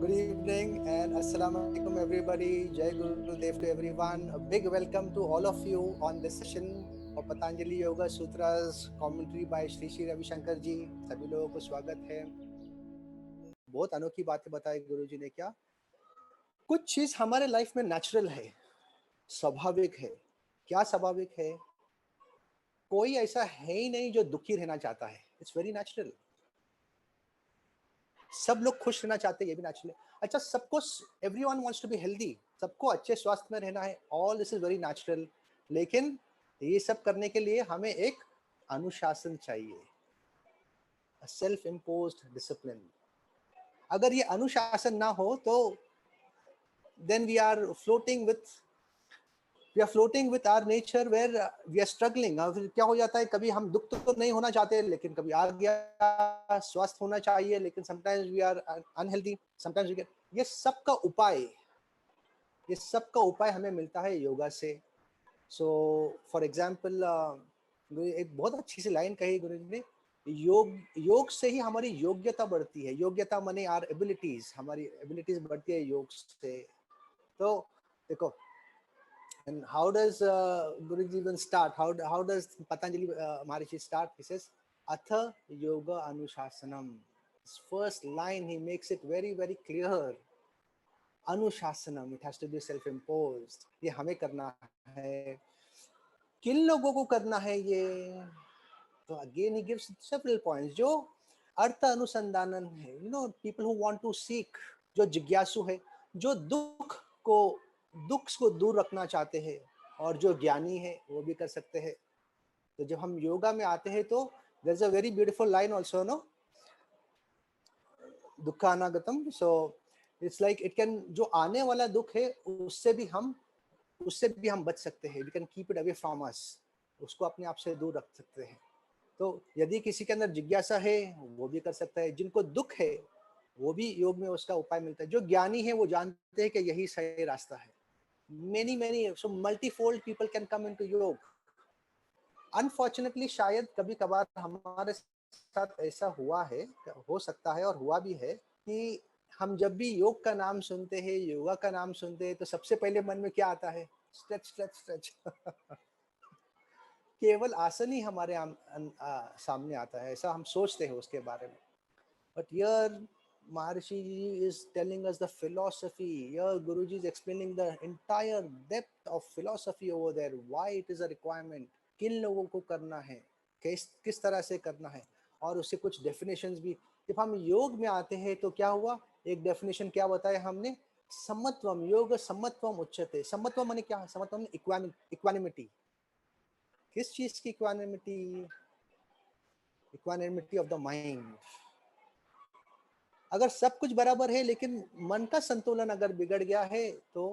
Good evening and Assalamu alaikum everybody. Jai Gurudev to everyone. A big welcome to all of you on this session of Patanjali Yoga Sutras commentary by Shri Shri Ravi Shankar ji. सभी लोगों को स्वागत है. बहुत अनोखी बातें बताई गुरु जी ने. क्या कुछ चीज हमारे लाइफ में नेचुरल है, स्वाभाविक है. क्या स्वाभाविक है? कोई ऐसा है ही नहीं जो दुखी रहना चाहता है. It's very natural. सब लोग खुश रहना चाहते हैं, ये भी नेचुरल है. अच्छा, सबको, everyone wants to be healthy, सबको अच्छे स्वास्थ्य में रहना है. All this is very natural. लेकिन ये सब करने के लिए हमें एक अनुशासन चाहिए, सेल्फ इम्पोज्ड डिसिप्लिन. अगर ये अनुशासन ना हो तो then we are floating with our nature where we are struggling. फिर क्या हो जाता है, कभी हम दुख तो नहीं होना चाहते, लेकिन कभी आ गया. स्वस्थ होना चाहिए, लेकिन sometimes we are unhealthy, sometimes we get. ये सब का उपाय हमें मिलता है योगा से. सो फॉर एग्जाम्पल, एक बहुत अच्छी सी लाइन कही गुरु जी ने. योग से ही हमारी योग्यता बढ़ती है. योग्यता माने आर एबिलिटीज, हमारी एबिलिटीज बढ़ती है योग से. तो देखो, and how does Guruji even start? How does Patanjali Maharishi start? He says, Atha Yoga Anushasanam. His first line, he makes it very, very clear. Anushasanam, it has to be self-imposed. ये हमें करना है. किन लोगों को करना है ये? तो again he gives several points. जो अर्थ अनुसंधानन है, people who want to seek, जो जिज्ञासु है, जो दुख को दूर रखना चाहते हैं, और जो ज्ञानी है वो भी कर सकते हैं. तो जब हम योगा में आते हैं तो there is a very beautiful line also, no, दुःखानागतम. So it's like it can, जो आने वाला दुख है उससे भी हम बच सकते हैं. We can keep it away from us. उसको अपने आप से दूर रख सकते हैं. तो यदि किसी के अंदर जिज्ञासा है वो भी कर सकता है. जिनको दुख है वो भी योग में उसका उपाय मिलता है. जो ज्ञानी है वो जानते हैं कि यही सही रास्ता है. many, so multifold people can come into योग. अनफॉर्चुनेटली शायद कभी कभार हमारे साथ ऐसा हुआ है, हो सकता है और हुआ भी है, कि हम जब भी योग का नाम सुनते हैं, योगा का नाम सुनते हैं, तो सबसे पहले मन में क्या आता है? Stretch stretch stretch. केवल आसन ही हमारे सामने आता है, ऐसा हम सोचते हैं उसके बारे में. But here Maharishi is telling us the philosophy. Here Guruji is explaining the entire depth of philosophy over there. Why it is a requirement. किन लोगों को करना है, किस तरह से करना है, और उससे कुछ डेफिनेशंस भी. जब हम योग में आते हैं तो क्या हुआ, एक डेफिनेशन क्या बताया हमने? समत्वम, योग समत्वम उच्यते. समत्वम माने क्या? समत्वम इक्वानिमिटी. किस चीज की equanimity? Equanimity of the mind. अगर सब कुछ बराबर है लेकिन मन का संतुलन अगर बिगड़ गया है तो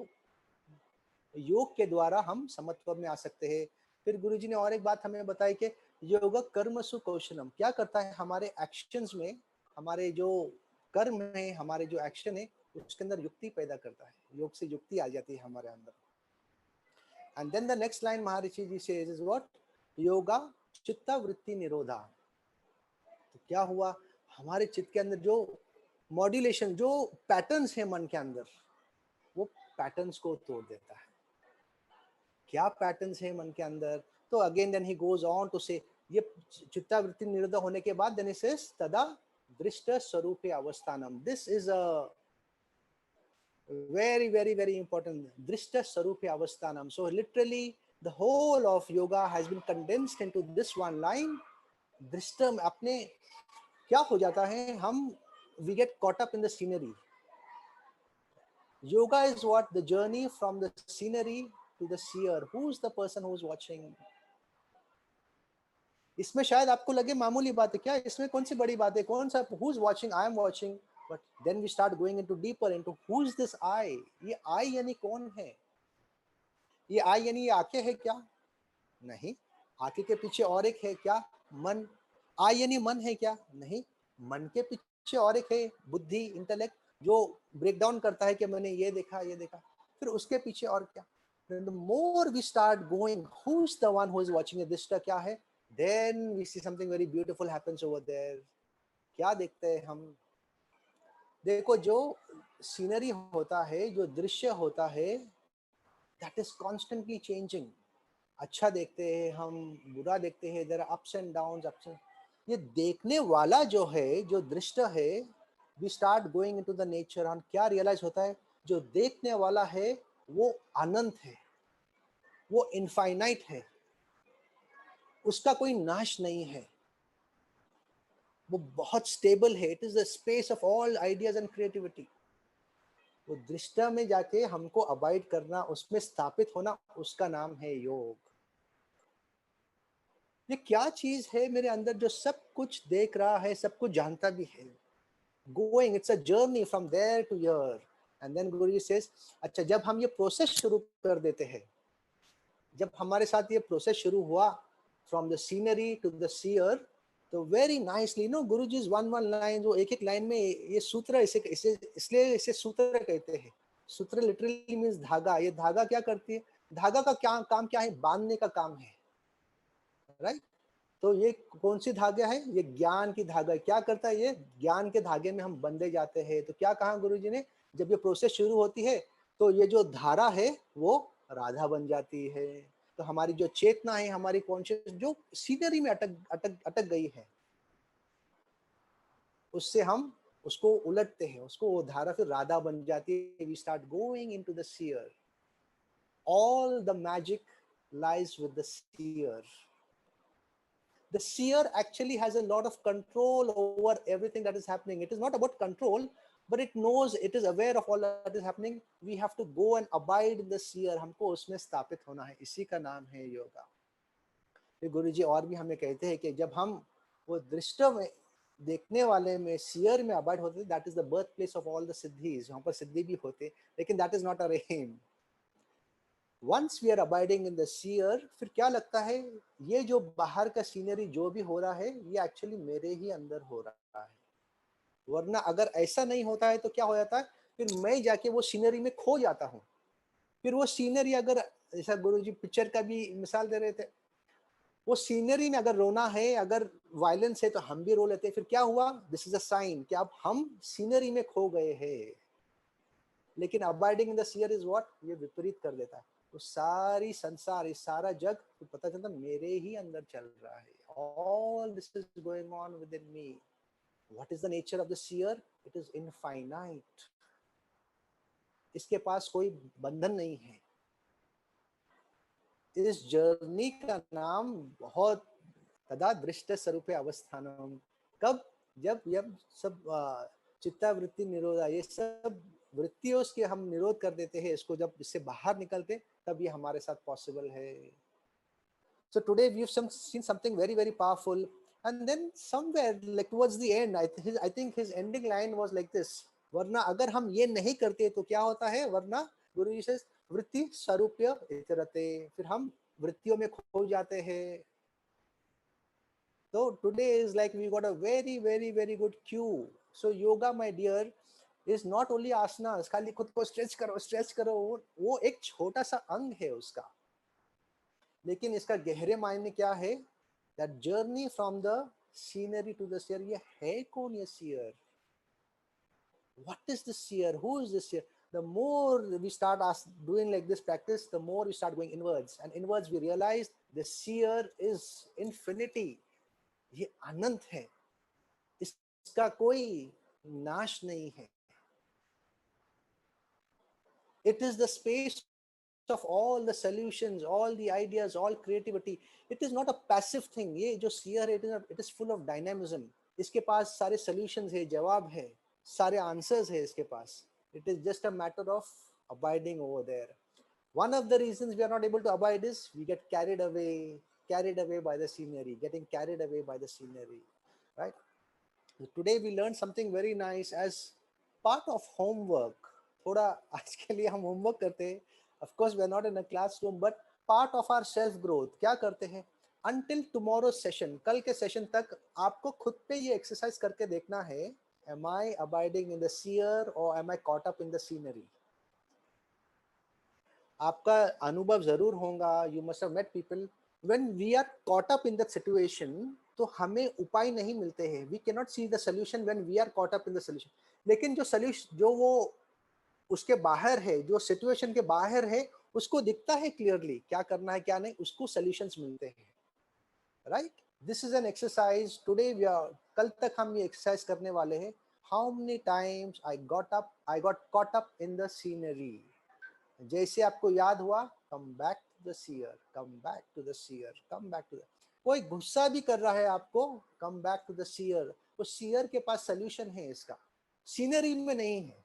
योग के द्वारा हम समत्व में आ सकते हैं. फिर गुरुजी ने और एक बात हमें बताई कि योग कर्मसु कौशलम. क्या करता है? हमारे एक्शंस में, हमारे जो कर्म है, हमारे जो एक्शन है, उसके अंदर युक्ति पैदा करता है. योग से युक्ति आ जाती है हमारे अंदर. And then the next line Maharshi ji says is what? योगा चित्ता वृत्ति निरोधा. तो क्या हुआ? हमारे चित्त के अंदर जो मॉड्यूलेशन, जो पैटर्न्स है मन के अंदर, वो पैटर्न्स को तोड़ देता है. क्या पैटर्न्स है मन के अंदर? तो again then he goes on to say, ये चित्तावृत्ति निरोध होने के बाद देन इट सेज तदा दृष्ट स्वरूपे अवस्थानम. This is a very, very, very important. Drishta Sarupe Avasthanam. So literally the whole of yoga has been condensed into this one line. Drishta अपने क्या हो जाता है, हम we get caught up in the scenery. Yoga is what? The journey from the scenery to the seer. Who's the person who's watching? इसमें शायद आपको लगे मामूली बात है. क्या इसमें कौन सी बड़ी बात है? कौन सा who's watching? I am watching. But then we start going into deeper into who's this I? ये I यानी कौन है? ये I यानी ये आंखें है क्या? नहीं. आंखें के पीछे और एक है क्या? मन. I यानी मन है क्या? नहीं. मन के पीछे और एक है, बुद्धि, इंटेलेक्ट, जो ब्रेक डाउन करता है कि मैंने ये देखा, ये देखा. फिर उसके पीछे और क्या? Then the more we start going, who's the one who is watching it? दृष्टा क्या है? Then we see something very beautiful happens over there. क्या देखते हैं हम? देखो जो सीनरी होता है, जो दृश्य होता है, दैट इज कॉन्स्टेंटली चेंजिंग। अच्छा देखते हैं हम, बुरा देखते हैं, there are ups and downs, ups and, ये देखने वाला जो है, जो दृश्य है, we start going into the nature, हम क्या रियलाइज होता है, जो देखने वाला है वो अनंत है, वो इनफाइनाइट है, उसका कोई नाश नहीं है, वो बहुत स्टेबल है, it is the space of all ideas and creativity. वो दृष्टा में जाके हमको अवॉइड करना, उसमें स्थापित होना, उसका नाम है योग। ये क्या चीज है मेरे अंदर जो सब कुछ देख रहा है, सब कुछ जानता भी है। Going, it's a journey from there to here. And then Guru ji says, अच्छा जब हम ये प्रोसेस शुरू कर देते हैं, जब हमारे साथ ये प्रोसेस शुरू हुआ from the scenery to the seer, तो very nicely no Guru ji one one line, जो एक एक लाइन में ये सूत्र, इसे इसे इसलिए इसे सूत्र कहते हैं। सूत्र लिटरली मीन्स धागा। ये धागा क्या करती है, धागा का क्या काम, क्या है, बांधने का काम है, राइट। तो ये कौन सी धागा है, ये ज्ञान की धागा है। क्या करता है ये, ज्ञान के धागे में हम बंधे जाते हैं। तो क्या कहा गुरु जी ने, जब ये प्रोसेस शुरू होती है तो ये जो धारा है वो राधा बन जाती है। तो हमारी जो चेतना है, हमारी कॉन्शियस जो सीनरी में अटक अटक अटक गई है, उससे हम उसको उलटते हैं, उसको वो धारा फिर राधा बन जाती है। We start going into the seer, all the magic lies with the seer. The seer actually has a lot of control over everything that is happening. It is not about control, but it knows, it is aware of all that is happening. We have to go and abide in the seer. हमको उसमें स्थापित होना है, इसी का नाम है योगा। फिर गुरु जी और भी हमें कहते हैं कि जब हम वो दृष्टि में, देखने वाले में, सीयर में अबाइड होते, that is the birth place of all the सिद्धीज। वहां पर सिद्धि भी होते, लेकिन that is not a aim. Once we are abiding in the seer, फिर क्या लगता है, ये जो बाहर का सीनरी जो भी हो रहा है, ये एक्चुअली मेरे ही अंदर हो रहा है। वरना अगर ऐसा नहीं होता है तो क्या हो जाता है, फिर मैं जाके वो सीनरी में खो जाता हूँ। फिर वो सीनरी अगर, जैसा गुरु जी पिक्चर का भी मिसाल दे रहे थे, वो सीनरी में अगर रोना है, अगर वायलेंस है, तो हम भी रो लेते हैं। फिर क्या हुआ, दिस इज अ साइन कि अब हम सीनरी में खो गए हैं। लेकिन abiding in the seer is what, ये विपरीत कर देता है। तो सारी संसार, इस सारा जग, तो पता चलता मेरे ही अंदर चल रहा है। All this is going on within me. What is the nature of the seer, it is infinite. इसके पास कोई बंधन नहीं है। इस जर्नी का नाम बहुत, तदा दृष्ट स्वरूप अवस्थानम। कब, जब जब सब चित्तावृत्ति निरोधा, ये सब वृत्तियों के हम निरोध कर देते हैं, इसको जब इससे बाहर निकलते, तब ये हमारे साथ पॉसिबल है। So today we've seen something very very powerful, and then somewhere like towards the end, I think his ending line was like this, वरना अगर हम ये नहीं करते तो क्या होता है, वरना गुरु जी से वृत्ति स्वरूप्य इतरते, फिर हम वृत्तियों में खो जाते हैं। So today is like we got a very very very good cue. So yoga my dear is not only asanas, खाली खुद को स्ट्रेच करो, वो एक छोटा सा अंग है उसका। लेकिन इसका गहरे मायने क्या है, that journey from the scenery to the seer. ये है कौन ये seer, what is the seer, who is the seer? The more we start doing like this practice, the more we start going inwards, and inwards we realize the seer is infinity. ये अनंत है, इसका कोई नाश नहीं है। It is the space of all the solutions, all the ideas, all creativity. It is not a passive thing. ये जो seer है, it is full of dynamism. इसके पास सारे solutions है, जवाब है, सारे answers है इसके पास. It is just a matter of abiding over there. One of the reasons we are not able to abide is we get carried away by the scenery, getting carried away by the scenery, right? So today we learned something very nice as part of homework. थोड़ा आज के लिए हम homework करते हैं. Of course we are not in a classroom, but part of our self growth. क्या करते हैं? Until tomorrow's session, कल के सेशन तक आपको खुद पे ये एक्सरसाइज करके देखना है. Am I abiding in the seer or am I caught up in the scenery? आपका अनुभव जरूर होगा. You must have met people when we are caught up in that situation. तो हमें उपाय नहीं मिलते हैं, we can not see the solution when we are caught up in the solution. लेकिन जो सोल्यूशन, जो वो उसके बाहर है, जो सिचुएशन के बाहर है, उसको दिखता है क्लियरली क्या करना है क्या नहीं, उसको सोल्यूशंस मिलते हैं, right. This is an exercise today we are, कल तक हम ये एक्सरसाइज करने वाले हैं। How many times I got caught up in the scenery. जैसे आपको याद हुआ, come back to the seer, come back to the seer, come back to the, कोई गुस्सा भी कर रहा है आपको, come back to the seer. तो सीयर के पास सोल्यूशन है इसका, सीनरी में नहीं है।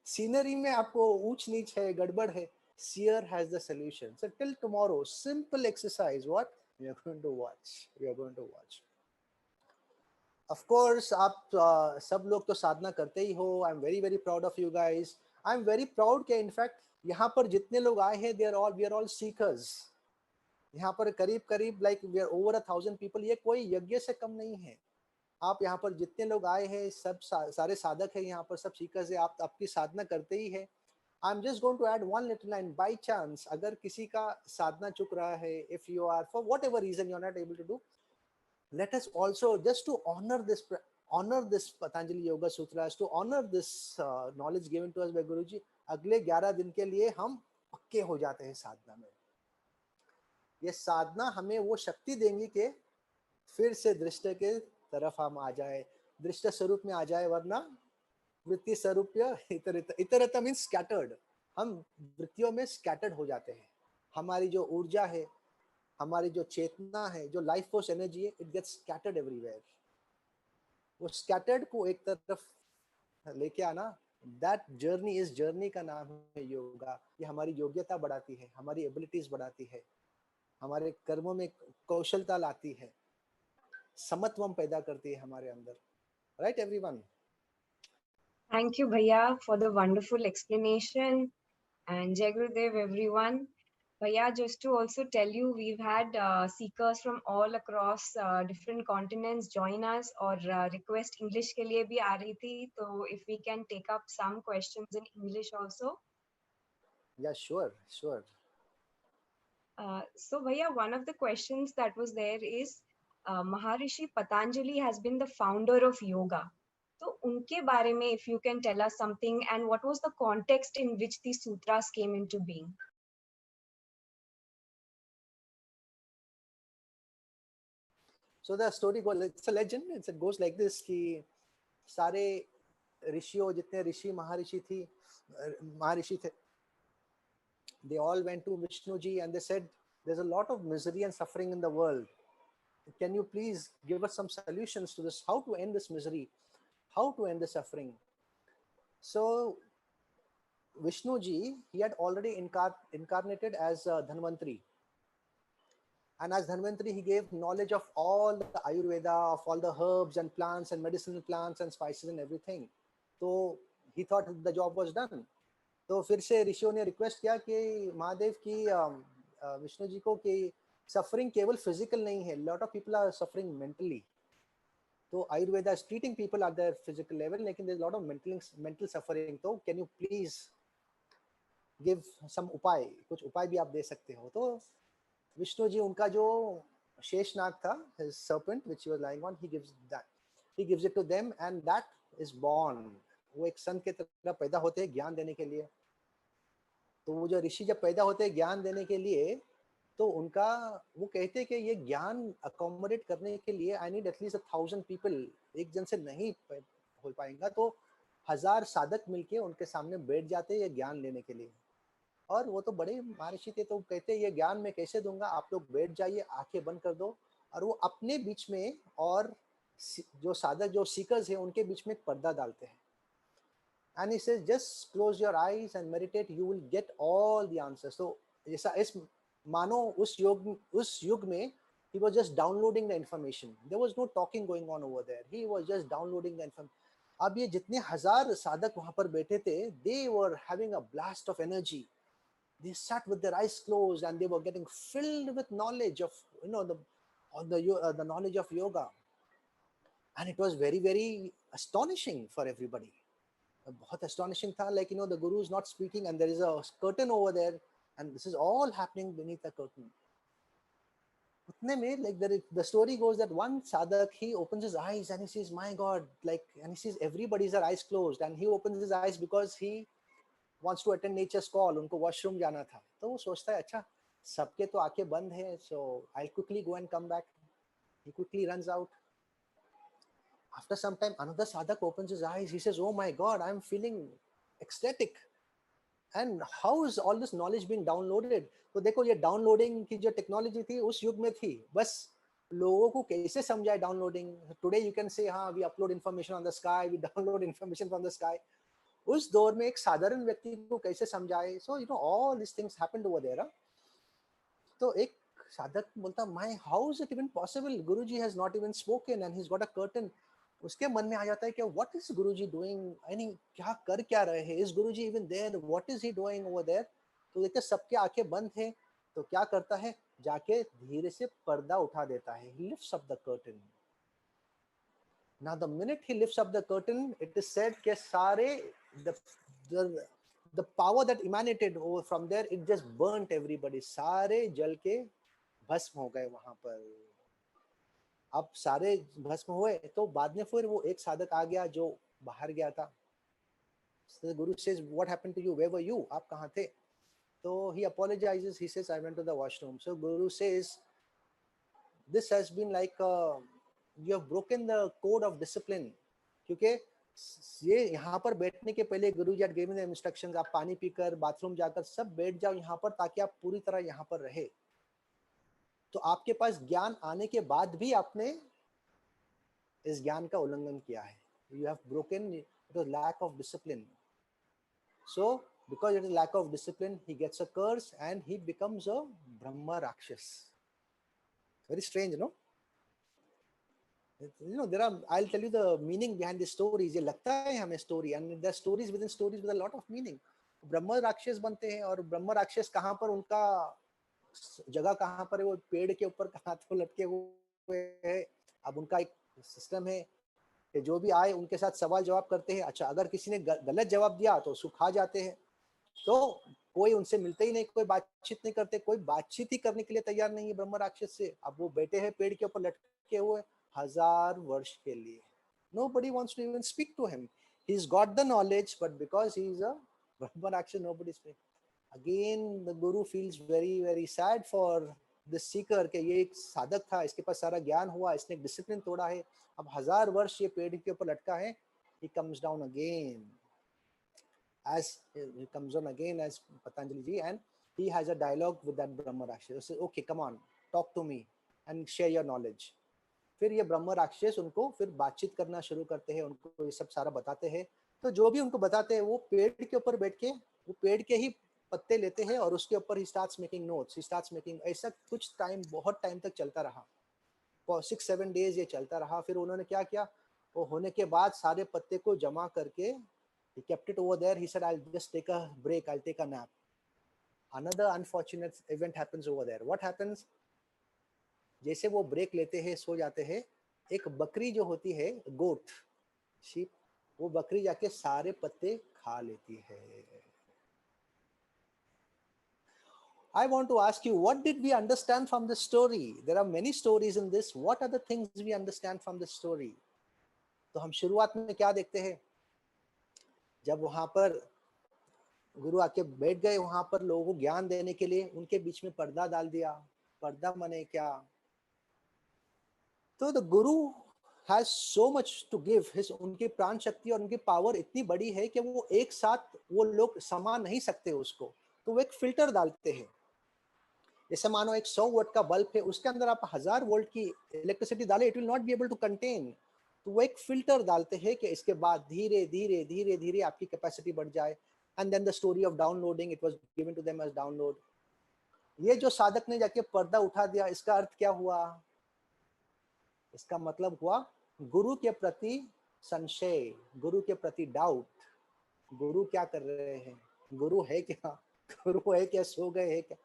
सीनरी में आपको ऊंच नीच है, गड़बड़ है, seer has the solution. So till tomorrow, simple exercise, what we are going to watch, we are going to watch. Of course आप सब लोग तो साधना करते ही हो, I am very very proud of you guys. I am very proud के in fact यहाँ पर जितने लोग आए हैं, they are all, we are all seekers. यहाँ पर करीब करीब like we are over 1000 people, ये कोई यज्ञ से कम नहीं है। आप यहाँ पर जितने लोग आए हैं, सब सारे साधक है यहाँ पर, सब सीकर्स है, आप आपकी साधना करते ही है। I am just going to add one little line, by chance अगर किसी का साधना चुक रहा है, if you are for whatever reason you are not able to do, let us also just to honor this Patanjali Yoga Sutras, to honor this knowledge given to us by Guruji, अगले 11 दिन के लिए हम पक्के हो जाते हैं साधना में। ये साधना हमें वो शक्ति देंगी कि फिर से दृष्ट के तरफ हम आ जाए, दृष्ट स्वरूप में आ जाए, वरना वृत्ति स्वरूप इतरता मीन्स स्कैटर्ड, हम वृत्तियों में स्कैटर्ड हो जाते हैं। हमारी जो ऊर्जा है, हमारी जो चेतना है, जो लाइफ फोर्स एनर्जी है, इट गेट्स स्कैटर्ड एवरीवेयर। वो स्कैटर्ड को एक तरफ लेके आना, दैट जर्नी, इस जर्नी का नाम है योगा। ये हमारी योग्यता बढ़ाती है, हमारी एबिलिटीज बढ़ाती है, हमारे कर्मों में कौशलता लाती है, समत्वम पैदा करती है हमारे अंदर, right everyone. Thank you, Bhaiya, for the wonderful explanation. And Jai Gurudev, everyone. Bhaiya, just to also tell you, we've had seekers from all across different continents join us, or request English ke liye bhi aa rahi thi. So if we can take up some questions in English also. Yeah, sure, sure. So Bhaiya, one of the questions that was there is, Maharishi Patanjali has been the founder of yoga. So unke bare mein, if you can tell us something, and what was the context in which these sutras came into being? So the story goes, it's a legend, it goes like this कि सारे ऋषियों, जितने ऋषि महर्षि थे, they all went to Vishnu ji and they said, there's a lot of misery and suffering in the world. Can you please give us some solutions to this? How to end this misery? How to end the suffering? So Vishnu ji, he had already incarnated as Dhanvantri. And as Dhanvantri, he gave knowledge of all the Ayurveda, of all the herbs and plants and medicinal plants and spices and everything. So he thought the job was done. तो फिर से ऋषियों ने request किया कि महादेव की विष्णु जी को कि सफरिंग केवल फिजिकल नहीं है, lot of people are suffering mentally. तो Ayurveda is treating people at their physical level, लेकिन there is lot of mental suffering. तो can you please give some उपाय, कुछ उपाय भी आप दे सकते हो। तो विष्णु जी, उनका जो शेषनाग था, his serpent which he was lying on, he gives it to them and that is born। वो एक सन के तरह पैदा होते हैं ज्ञान देने के लिए। तो वो जो ऋषि जब पैदा होते हैं ज्ञान देने के लिए, तो उनका वो कहते हैं कि ये ज्ञान अकोमोडेट करने के लिए आई नीड एटलीस्ट 1000 पीपल, एक जन से नहीं हो पाएगा, तो 1000 साधक मिलके उनके सामने बैठ जाते हैं ये ज्ञान लेने के लिए। और वो तो बड़े महर्षि थे, तो कहते ये ज्ञान मैं कैसे दूंगा, आप लोग बैठ जाइए, आंखें बंद कर दो। और वो अपने बीच में और जो साधक, जो सीकर्स है, उनके बीच में एक पर्दा डालते हैं। And he says, just close your eyes and meditate, you will get all the answers. So ऐसा इस मानो उस युग में he was just downloading the information. There was no talking going on over there. He was just downloading the information. अब ये जितने 1000 साधक वहां पर बैठे थे, they were having a blast of energy. They sat with their eyes closed and they were getting filled with knowledge of, the knowledge of yoga. And it was very, very astonishing for everybody. बहुत astonishing था, like the guru is not speaking and there is a curtain over there and this is all happening beneath the curtain. इतने में like the story goes that one sadhak, he opens his eyes and he says, my God, like, and he sees everybody's their eyes closed, and he opens his eyes because he wants to attend nature's call. उनको washroom जाना था, तो वो सोचता है अच्छा सबके तो आंखें बंद है, so I'll quickly go and come back. He quickly runs out. After some time, another sadhak opens his eyes. He says, oh my God, I'm feeling ecstatic. And how is all this knowledge being downloaded? तो देखो ये downloading की जो technology थी उस युग में थी, बस लोगों को कैसे समझाए downloading. Today you can say हाँ we upload information on the sky, we download information from the sky. उस दौर में एक साधारण व्यक्ति को कैसे समझाए. So you know all this things happened over there. तो एक साधक बोलता my how is it even possible, Guruji has not even spoken and he has got a curtain. उसके मन में आ जाता है कि व्हाट इज गुरुजी डूइंग, यानी क्या कर क्या रहे हैं, is Guruji even there, what is he doing over there. तो देखते सबके आंखें बंद है, तो क्या करता है, जाके धीरे से पर्दा उठा देता है. He lifts up the curtain. Now the minute he lifts up the curtain, it is said कि सारे the power that emanated over from there, it just burnt everybody. सारे जल के भस्म हो गए वहां पर. अब सारे भस्म हुए तो बाद में फिर वो एक साधक आ गया जो बाहर गया था. So Guru says, what happened to you? Where were you? आप कहाँ थे? So he apologizes. He says, I went to the washroom. So Guru says, this has been like you have broken the code of discipline. क्योंकि ये यहाँ पर बैठने के पहले गुरु जी had given the instructions, आप पानी पीकर बाथरूम जाकर सब बैठ जाओ यहाँ पर ताकि आप पूरी तरह यहाँ पर रहे. तो आपके पास ज्ञान आने के बाद भी आपने इस ज्ञान का उल्लंघन किया है. You have broken the lack of discipline. So because it is lack of discipline, he gets a curse and he becomes a Brahma Rakshas. Very strange, no? You know, there are, I'll tell you the meaning behind the stories. ये लगता है हमें story, and there are stories within stories with a lot of meaning. ब्रह्म राक्षस बनते हैं, और ब्रह्म राक्षस कहाँ पर, उनका जगह कहाँ पर है, वो पेड़ के ऊपर कहाँ तो लटके हुए हैं. अब उनका एक सिस्टम है कि जो भी आए उनके साथ सवाल जवाब करते हैं. अच्छा, अगर किसी ने गलत जवाब दिया तो सुखा जाते हैं. तो कोई उनसे मिलते ही नहीं, कोई बातचीत नहीं करते, कोई बातचीत ही करने के लिए तैयार नहीं है ब्रह्म राक्षस से. अब वो बैठे हैं पेड़ के ऊपर लटके हुए 1000 वर्ष के लिए. Nobody wants to even speak to him. He's got the knowledge, but because he's a Brahma Rakshas, nobody speaks. Again, the Guru feels very, very sad for this seeker कि ये एक साधक था, इसके पास सारा ज्ञान हुआ, इसने एक डिसिप्लिन तोड़ा है, अब 1000 वर्ष ये पेड़ के ऊपर लटका है. He comes down again as Patanjali ji, and he has a dialogue with that Brahma Rakshas. He says, okay, come on, talk to me and share your knowledge. फिर ये ब्रह्म राक्षस उनको फिर बातचीत करना शुरू करते हैं, उनको ये सब सारा बताते हैं. तो जो भी उनको बताते हैं वो पेड़ के ऊपर बैठ के वो पेड़ के ही पत्ते लेते हैं और उसके ऊपर he starts making notes, he starts making. ऐसा कुछ टाइम, बहुत टाइम तक चलता रहा. फॉर 6-7 days ये चलता रहा. फिर उन्होंने क्या किया, वो होने के बाद सारे पत्ते को जमा करके he kept it over there. He said, I'll just take a break, I'll take a nap. Another unfortunate event happens over there. What happens, जैसे वो ब्रेक लेते हैं, सो जाते हैं, एक बकरी जो होती है, गोट, शीप, वो बकरी जाके सारे पत्ते खा लेती है. I want to ask you, what did we understand from this story? There are many stories in this. What are the things we understand from this story? तो हम शुरुआत में क्या देखते हैं, जब वहां पर गुरु आके बैठ गए, वहां पर लोगों को ज्ञान देने के लिए उनके बीच में पर्दा डाल दिया. पर्दा माने क्या, तो the Guru has so much to give. उनकी प्राण शक्ति और उनकी पावर इतनी बड़ी है कि वो एक साथ वो लोग समा नहीं सकते उसको. तो वो एक फिल्टर डालते हैं. जैसे मानो एक 100 वोल्ट का बल्ब है, उसके अंदर आप 1000 वोल्ट की इलेक्ट्रिसिटी डालें, it will not be able to contain. तो वो एक फिल्टर डालते हैं कि इसके बाद धीरे धीरे धीरे धीरे आपकी कैपेसिटी बढ़ जाए. And then the story of downloading, it was given to them as download. ये जो साधक ने जाके पर्दा उठा दिया, इसका अर्थ क्या हुआ, इसका मतलब हुआ गुरु के प्रति संशय, गुरु के प्रति डाउट. गुरु क्या कर रहे हैं, गुरु है क्या, गुरु है क्या, सो गए हैं क्या.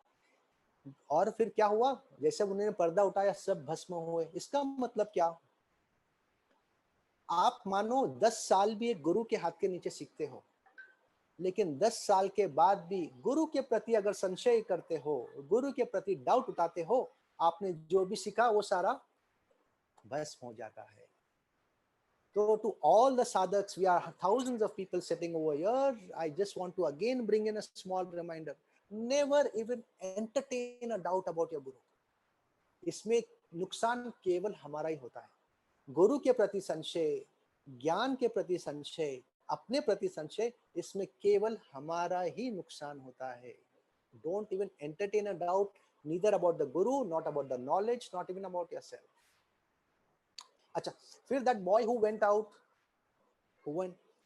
और फिर क्या हुआ, जैसे उन्होंने पर्दा उठाया सब भस्म हुए. इसका मतलब क्या, आप मानो 10 साल भी एक गुरु के हाथ के नीचे सीखते हो, लेकिन 10 साल के बाद भी गुरु के प्रति अगर संशय करते हो, गुरु के प्रति डाउट उठाते हो, आपने जो भी सीखा वो सारा भस्म हो जाता है। So to all the sadhaks, we are thousands of people sitting over here. I just want to again bring in a small reminder. Never even entertain a doubt about your guru. इसमें नुकसान केवल हमारा ही होता है। गुरु के प्रति संशय, ज्ञान के प्रति संशय, अपने प्रति संशय, इसमें केवल हमारा ही नुकसान होता है। Don't even entertain a doubt, neither about the guru, not about the knowledge, not even about yourself. अच्छा, फिर that boy who went out,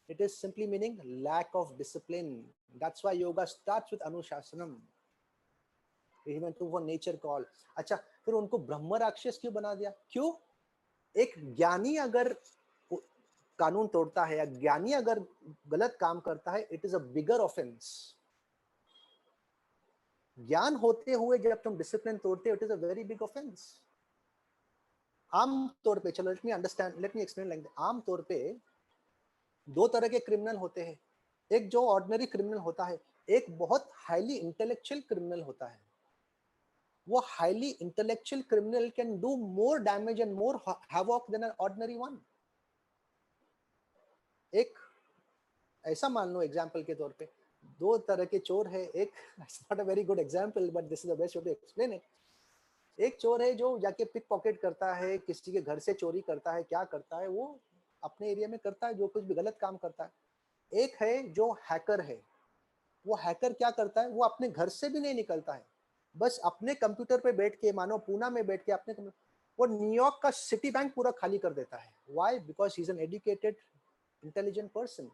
it is simply meaning lack of discipline. That's why yoga starts with Anushasanam. He went to for nature call. अच्छा, फिर उनको ब्रह्म राक्षस क्यों बना दिया? क्यों? एक ज्ञानी अगर कानून तोड़ता है या ज्ञानी अगर गलत काम करता है, it is a bigger offence. ज्ञान होते हुए जब तुम डिसिप्लिन तोड़ते हो, it is a very big offence. आम तौर पे, चलो let me explain like that. आम तौर पे दो तरह के क्रिमिनल होते हैं। एक जो ऑर्डिनरी क्रिमिनल होता है, एक बहुत हाईली इंटेलेक्चुअल क्रिमिनल होता है। वो highly intellectual criminal can do more damage and more havoc than an ordinary one. एक ऐसा मान लो एग्जांपल के तौर पे, दो तरह के चोर है। एक, it's not a very good example but this is the best way to explain it. एक चोर है जो जाके पिक पॉकेट करता है, किसी के घर से चोरी करता है, क्या करता है वो अपने एरिया में करता है, जो कुछ भी गलत काम करता है। एक है जो हैकर है। वो हैकर क्या करता है, वो अपने घर से भी नहीं निकलता है, बस अपने कंप्यूटर पे बैठ के, मानो पूना में बैठ के अपने वो न्यूयॉर्क का सिटी बैंक पूरा खाली कर देता है। Why? Because he is an educated intelligent person.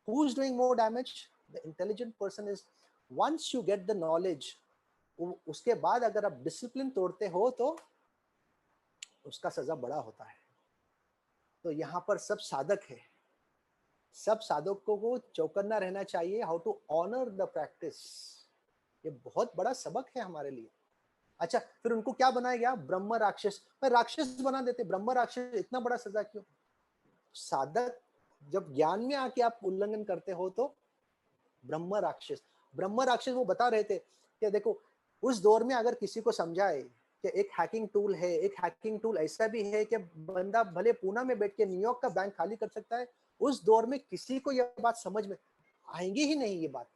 Who is doing more damage? The intelligent person is. Once you get the knowledge, उसके बाद अगर आप डिसिप्लिन तोड़ते हो तो उसका सजा बड़ा होता है। तो यहाँ पर सब साधक है, सब साधकों को चौकन्ना रहना चाहिए, how to honour the practice. ये बहुत बड़ा सबक है हमारे लिए। अच्छा, फिर उनको क्या बनाया गया? ब्रह्म राक्षस। राक्षस बना देते, ब्रह्म राक्षस, इतना बड़ा सजा क्यों? साधक जब ज्ञान में आके आप उल्लंघन करते हो तो ब्रह्म राक्षस। ब्रह्म राक्षस वो बता रहे थे कि देखो, उस दौर में अगर किसी को समझाए कि एक हैकिंग टूल है, एक हैकिंग टूल ऐसा भी है कि बंदा भले पूना में बैठ के न्यूयॉर्क का बैंक खाली कर सकता है, उस दौर में किसी को यह बात समझ में आएंगी ही नहीं ये बात।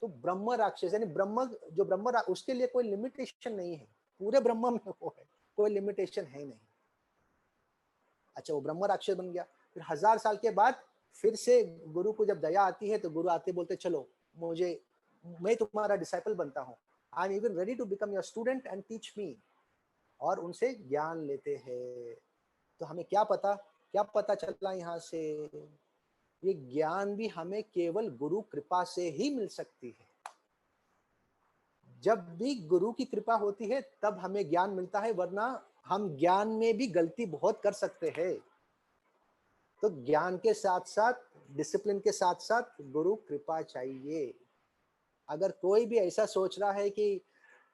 तो ब्रह्म राक्षस यानी ब्रह्म, जो ब्रह्म, उसके लिए कोई लिमिटेशन नहीं है, पूरे ब्रह्म में वो है, कोई लिमिटेशन है नहीं। अच्छा, वो ब्रह्म राक्षस बन गया। फिर 1000 साल के बाद फिर से गुरु को जब दया आती है तो गुरु आते बोलते चलो मैं तुम्हारा डिसाइपल बनता हूँ, I am even ready to become your student and teach me, और उनसे ज्ञान लेते हैं। तो हमें क्या पता चला यहाँ से? ये ज्ञान भी हमें केवल गुरु कृपा से ही मिल सकती है। जब भी गुरु की कृपा होती है तब हमें ज्ञान मिलता है, वरना हम ज्ञान में भी गलती बहुत कर सकते हैं। तो ज्ञान के साथ साथ, डिसिप्लिन के साथ साथ गुरु कृपा चाहिए। अगर कोई भी ऐसा सोच रहा है कि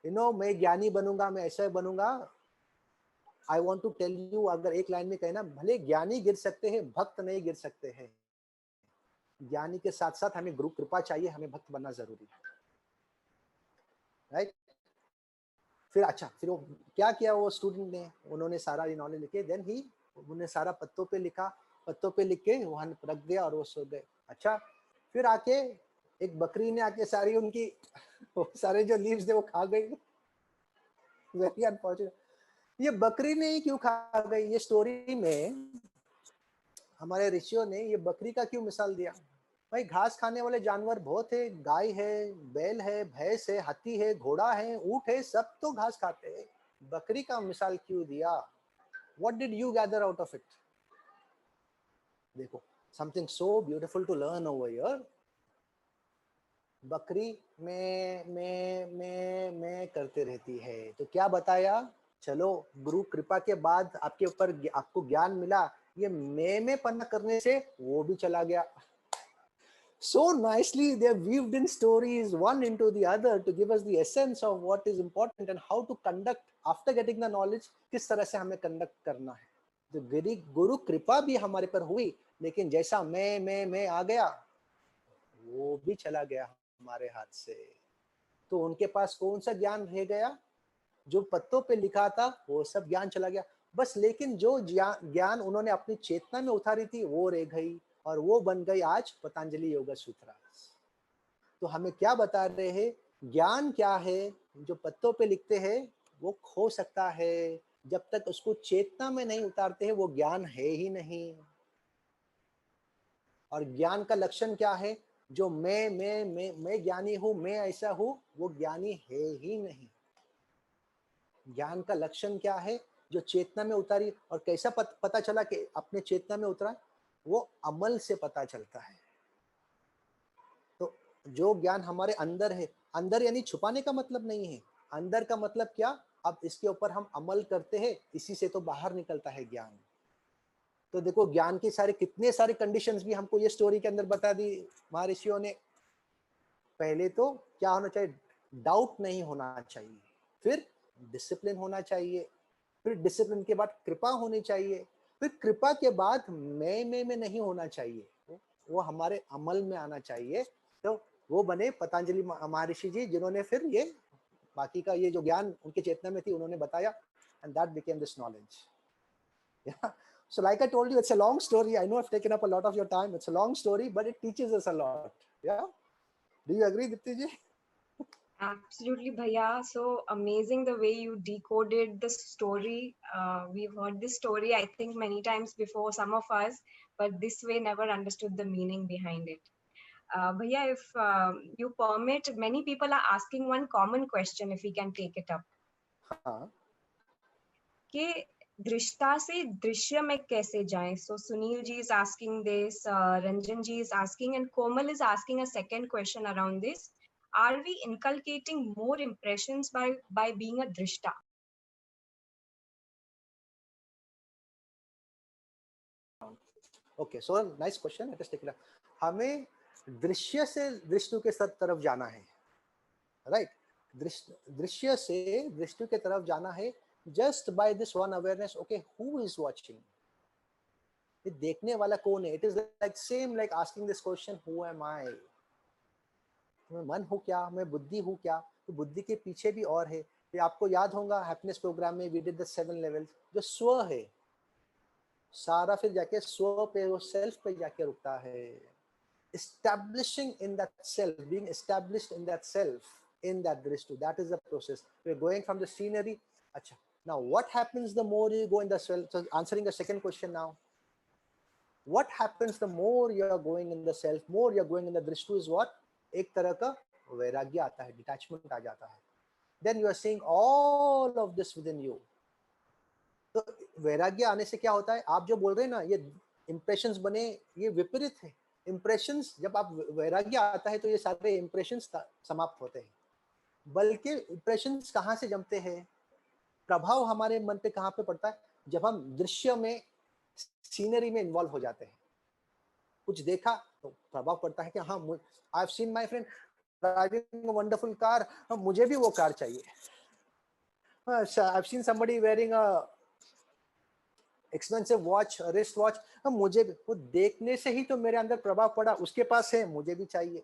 मैं ज्ञानी बनूंगा, मैं ऐसा बनूंगा, I want to tell you, अगर एक लाइन में कहना, भले ज्ञानी गिर सकते हैं, भक्त नहीं गिर सकते हैं। ज्ञानी के साथ साथ हमें गुरु कृपा चाहिए, हमें भक्त बनना जरूरी है, राइट? फिर वो क्या किया, वो स्टूडेंट ने, उन्होंने सारा नॉलेज लिखे, देन ही उन्होंने सारा पत्तों पे लिखा, पत्तों पे लिख के वहां रख दिया और वो सो गए। अच्छा, फिर आके एक बकरी ने आके सारी उनकी सारे जो लीव्स थे वो खा गई। Very unfortunate. ये बकरी ने ही क्यों खा गई? ये स्टोरी में हमारे ऋषियों ने ये बकरी का क्यों मिसाल दिया? भाई, घास खाने वाले जानवर बहुत है, गाय है, बैल है, भैंस है, हाथी है, घोड़ा है, ऊंट है, सब तो घास खाते हैं। बकरी का मिसाल क्यों दिया? What did you gather out of it? देखो, something so beautiful to learn over here. बकरी मैं करते रहती है, तो क्या बताया? चलो, गुरु कृपा के बाद आपके ऊपर आपको ज्ञान मिला, ये मैं पन्ना करने से वो भी चला गया। So nicely they have weaved in stories one into the other to give us the essence of what is important and how to conduct after getting the knowledge, किस तरह से हमें कंडक्ट करना है। तो गुरु कृपा भी हमारे पर हुई, लेकिन जैसा मैं आ गया, वो भी चला गया हमारे हाथ से। तो उनके पास कौन सा ज्ञान रह गया? जो पत्तों पे लिखा था वो सब ज्ञान चला गया बस, लेकिन जो ज्ञान उन्होंने अपनी चेतना में उतारी थी वो रह गई, और वो बन गई आज पतंजलि योगा सूत्र। तो हमें क्या बता रहे हैं, ज्ञान क्या है जो पत्तों पे लिखते हैं वो खो सकता है, जब तक उसको चेतना में नहीं उतारते हैं वो ज्ञान है ही नहीं। और ज्ञान का लक्षण क्या है, जो मैं ज्ञानी हूं, मैं ऐसा हूं, वो ज्ञानी है ही नहीं। ज्ञान का लक्षण क्या है, जो चेतना में उतारी, और कैसा पता चला कि अपने चेतना में उतरा, वो अमल से पता चलता है। तो जो ज्ञान हमारे अंदर है, अंदर यानी छुपाने का मतलब नहीं है, अंदर का मतलब क्या, अब इसके ऊपर हम अमल करते हैं, इसी से तो बाहर निकलता है ज्ञान। तो देखो ज्ञान के सारे कितने सारे कंडीशंस भी हमको ये स्टोरी के अंदर बता दी महर्षियों ने। पहले तो क्या होना चाहिए, डाउट नहीं होना चाहिए, फिर डिसिप्लिन होना चाहिए, फिर डिसिप्लिन के बाद कृपा होनी चाहिए, फिर कृपा के बाद मैं में नहीं होना चाहिए, वो हमारे अमल में आना चाहिए। तो वो बने पतंजलि महर्षि जी, जिन्होंने फिर ये बाकी का ये जो ज्ञान उनके चेतना में थी उन्होंने बताया, and that became this knowledge. Yeah. So like I told you, it's a long story. I know I've taken up a lot of your time. It's a long story, but it teaches us a lot. Yeah. Do you agree, Dipti ji? Absolutely, Bhaiya. So amazing the way you decoded the story. We've heard this story, I think, many times before, some of us, but this way never understood the meaning behind it. Bhaiya, if you permit, many people are asking one common question, if we can take it up. हाँ. कि दृष्टा से दृश्य में कैसे जाएं? So Sunil ji is asking this, Ranjan ji is asking, and Komal is asking a second question around this. Are we inculcating more impressions by being a drishta? Okay, so nice question. Let us take it up. हमें दृश्य से दृष्टि के तरफ जाना है, right? दृश्य से दृष्टि के तरफ जाना है, just by this one awareness. Okay, who is watching? ये देखने वाला कौन है? It is like same like asking this question, who am I? मैं मन हूँ क्या, मैं बुद्धि हूँ क्या? तो बुद्धि के पीछे भी और है। ये आपको याद होगा हैप्पीनेस प्रोग्राम में वी डिड द 7 लेवल्स, जो स्व है सारा फिर जाके स्व पे, वो सेल्फ पे जाके रुकता है। Establishing in that self, being established in that self, in that drishti, that is the process. We're going from the scenery. Acha. Now what happens the more you go in the self? So answering the second question now, what happens the more you are going in the self, more you are going in the drishti is what? एक तरह का वैराग्य आता है, detachment आ जाता है। Then you are seeing all of this within you. तो वैराग्य आने से क्या होता है, आप जो बोल रहे हैं ना, ये इंप्रेशंस बने, ये विपरीत है। इंप्रेशंस, जब आप वैराग्य आता है तो ये सारे इंप्रेशंस समाप्त होते हैं। बल्कि इंप्रेशंस कहाँ से जमते हैं, प्रभाव हमारे मन पे कहाँ पे पड़ता है, जब हम दृश्य में, सीनरी में इन्वॉल्व हो जाते हैं। कुछ देखा तो प्रभाव पड़ता है कि हाँ, I have seen my friend driving a wonderful car, मुझे भी वो कार चाहिए। I have seen somebody wearing a expensive watch, wrist watch, मुझे भी, वो देखने से ही तो मेरे अंदर प्रभाव पड़ा, उसके पास है मुझे भी चाहिए।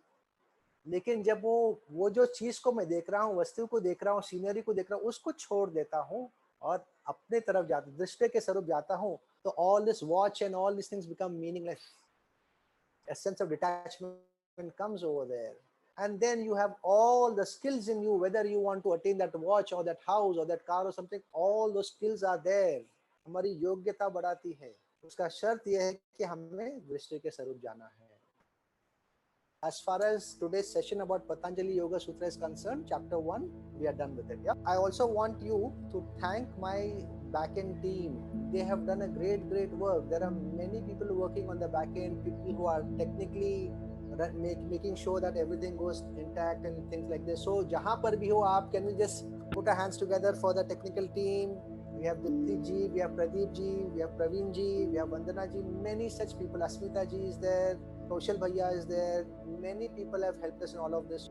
लेकिन जब वो जो चीज को मैं देख रहा हूँ, वस्तु को देख रहा हूँ, सीनरी को देख रहा हूँ, उसको छोड़ देता हूँ और अपने तरफ जाता, दृष्टि के स्वरूप जाता हूँ, तो all this watch and all this things become meaningless. A sense of detachment comes over there, and then you have all the skills in you, whether you want to attain that watch or that house or that car or something, all those skills are there. हमारी योग्यता बढ़ाती है। उसका शर्त यह है कि हमें दृष्टि के स्वरूप जाना है। As far as today's session about Patanjali Yoga Sutra is concerned, chapter 1, we are done with it. Yeah. I also want you to thank my backend team. They have done a great work. There are many people working on the backend, people who are technically making sure that everything goes intact and things like this. So, jahan par bhi ho aap, can we just put our hands together for the technical team? We have Dipti ji, we have Pradeep ji, we have Praveen ji, we have Vandana ji, many such people. Asmita ji is there, Kaushal Bhaiya is there. Many people have helped us in all of this.